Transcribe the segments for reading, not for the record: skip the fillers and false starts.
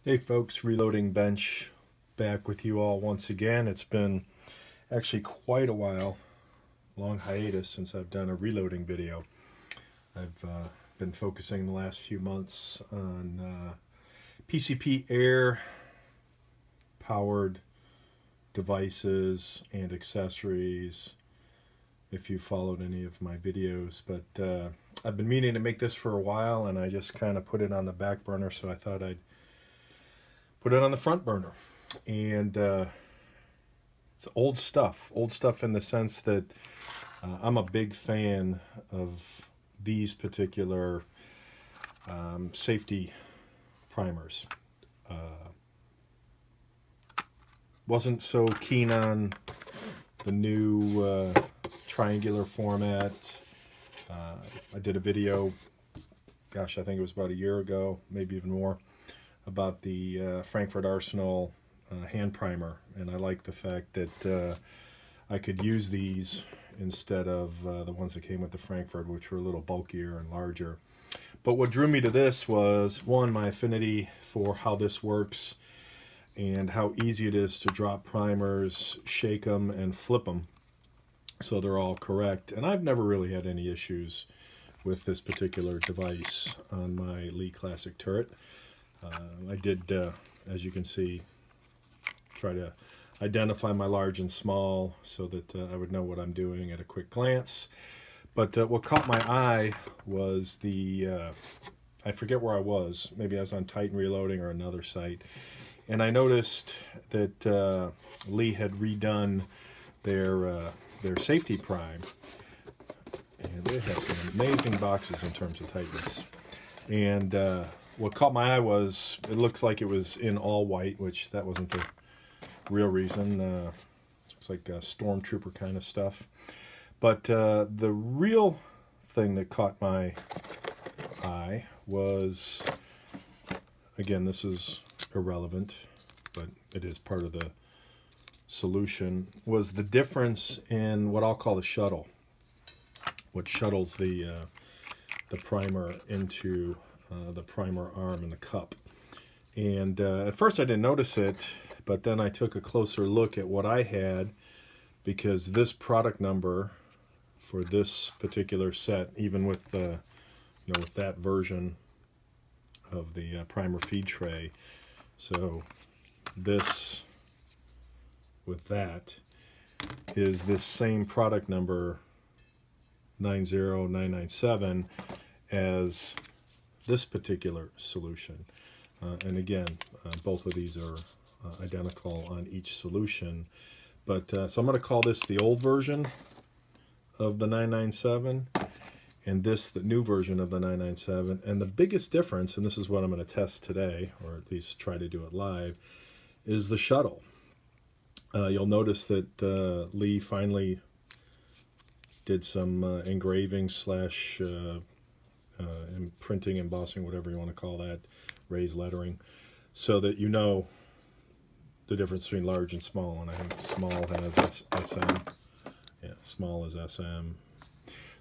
Hey folks, Reloading Bench back with you all once again. It's been actually quite a while, long hiatus since I've done a reloading video. I've been focusing the last few months on PCP air powered devices and accessories, if you followed any of my videos. But I've been meaning to make this for a while, and I just kind of put it on the back burner, so I thought I'd put it on the front burner. And it's old stuff in the sense that I'm a big fan of these particular safety primers. Wasn't so keen on the new triangular format. I did a video, gosh, I think it was about a year ago, maybe even more, about the Frankfurt Arsenal hand primer, and I like the fact that I could use these instead of the ones that came with the Frankfurt, which were a little bulkier and larger. But what drew me to this was, one, my affinity for how this works and how easy it is to drop primers, shake them, and flip them so they're all correct. And I've never really had any issues with this particular device on my Lee Classic turret. I did, as you can see, try to identify my large and small so that I would know what I'm doing at a quick glance. But what caught my eye was the, I forget where I was, maybe I was on Titan Reloading or another site, and I noticed that Lee had redone their safety prime, and they have some amazing boxes in terms of tightness. And what caught my eye was, it looks like it was in all white, which that wasn't the real reason. Looks like stormtrooper kind of stuff. But the real thing that caught my eye was, again, this is irrelevant, but it is part of the solution, was the difference in what I'll call the shuttle. What shuttles the primer into the primer arm and the cup. And at first I didn't notice it, but then I took a closer look at what I had, because this product number for this particular set, even with the, with that version of the primer feed tray, so this with that is this same product number 90997 as this particular solution. And again, both of these are identical on each solution. But so I'm going to call this the old version of the 997, and this the new version of the 997. And the biggest difference, and this is what I'm going to test today, or at least try to do it live, is the shuttle. You'll notice that Lee finally did some engraving slash printing, embossing, whatever you want to call that, raised lettering, so that you know the difference between large and small. And I think small has SM. Yeah, small is SM.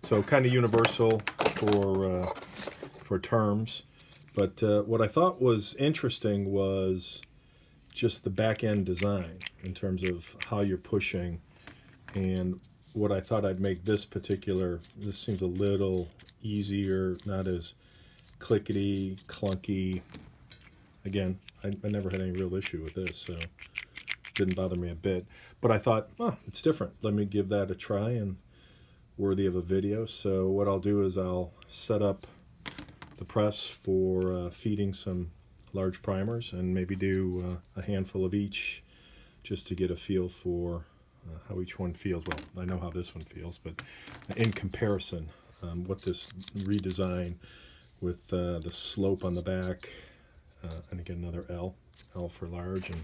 So kind of universal for terms. But what I thought was interesting was just the back end design in terms of how you're pushing. And what I thought I'd make this seems a little easier, not as clickety, clunky. Again, I never had any real issue with this, so it didn't bother me a bit. But I thought, oh, it's different. Let me give that a try, and worthy of a video. So what I'll do is I'll set up the press for feeding some large primers, and maybe do a handful of each, just to get a feel for how each one feels. Well, I know how this one feels, but in comparison, what this redesign with the slope on the back, and again another L for large and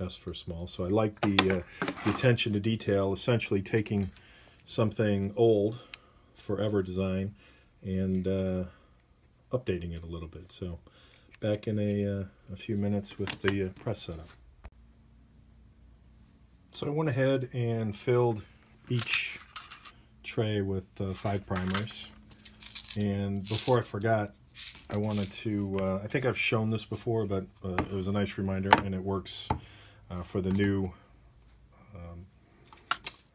S for small. So I like the attention to detail, essentially taking something old, forever design, and updating it a little bit. So back in a few minutes with the press setup. So I went ahead and filled each tray with 5 primers, and before I forgot, I wanted to, I think I've shown this before, but it was a nice reminder, and it works for the new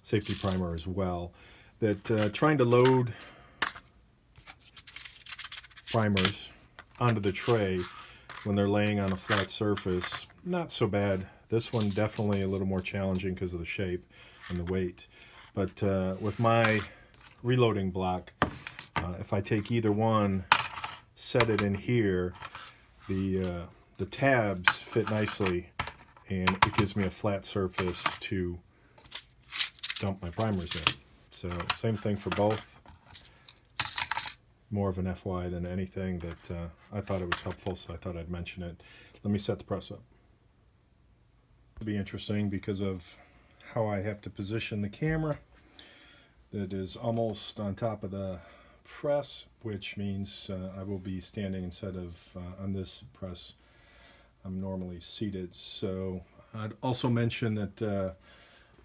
safety primer as well, that trying to load primers onto the tray when they're laying on a flat surface, not so bad. This one definitely a little more challenging because of the shape and the weight. But with my reloading block, if I take either one, set it in here, the tabs fit nicely, and it gives me a flat surface to dump my primers in. So same thing for both. More of an FY than anything, that I thought it was helpful, so I thought I'd mention it. Let me set the press up. It'll be interesting because of how I have to position the camera. That is almost on top of the press, which means I will be standing instead of on this press. I'm normally seated. So I'd also mention that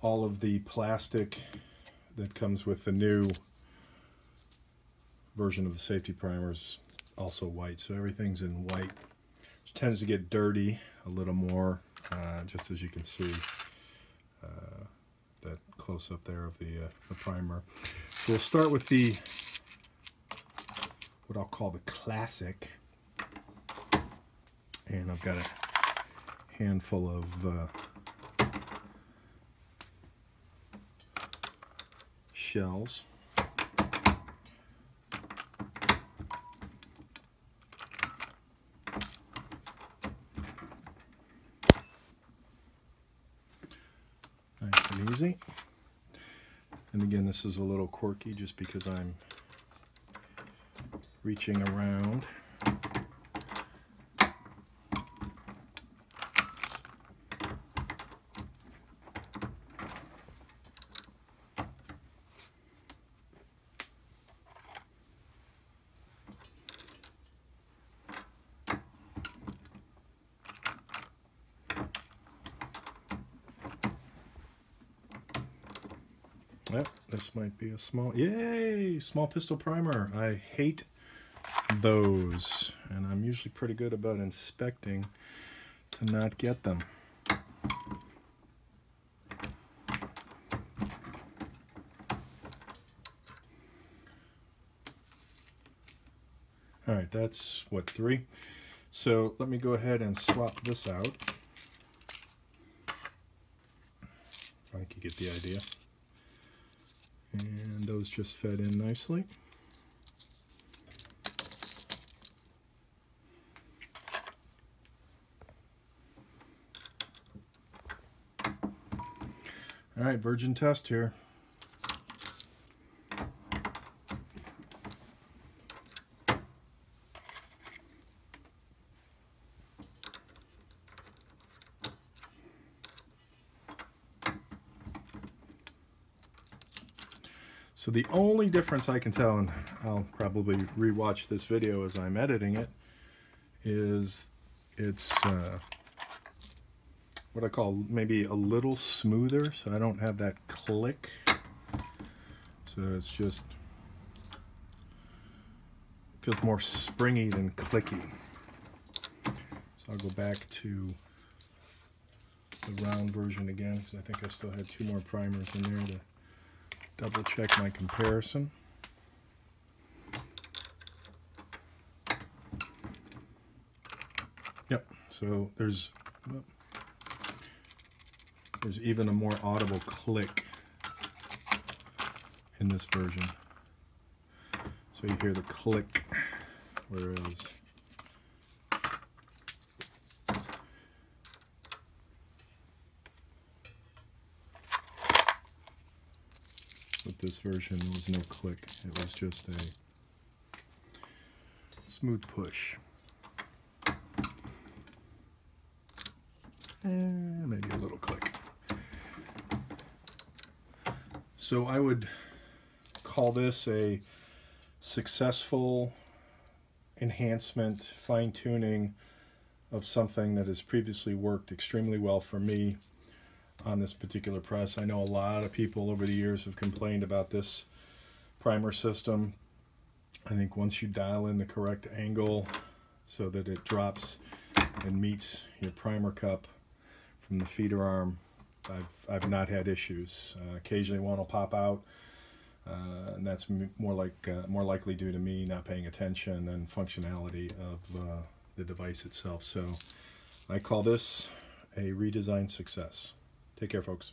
all of the plastic that comes with the new version of the safety primer is also white, so everything's in white, which tends to get dirty a little more, just as you can see that close-up there of the primer. So we'll start with the what I'll call the classic, and I've got a handful of shells. Nice and easy. And again, this is a little quirky just because I'm reaching around. Yep, this might be a small, yay, small pistol primer. I hate those, and I'm usually pretty good about inspecting to not get them. All right, that's what, 3? So let me go ahead and swap this out. I think you get the idea. And those just fed in nicely. All right, virgin test here. So the only difference I can tell, and I'll probably rewatch this video as I'm editing it, is it's what I call maybe a little smoother, so I don't have that click. So it's just feels more springy than clicky. So I'll go back to the round version again, because I think I still had 2 more primers in there to double check my comparison. Yep, so there's even a more audible click in this version. So you hear the click, whereas with this version there was no click. It was just a smooth push. And maybe a little click. So I would call this a successful enhancement, fine-tuning of something that has previously worked extremely well for me on this particular press. I know a lot of people over the years have complained about this primer system. I think once you dial in the correct angle so that it drops and meets your primer cup from the feeder arm, I've not had issues. Occasionally one will pop out, and that's more likely due to me not paying attention than functionality of the device itself. So I call this a redesigned success. Take care, folks.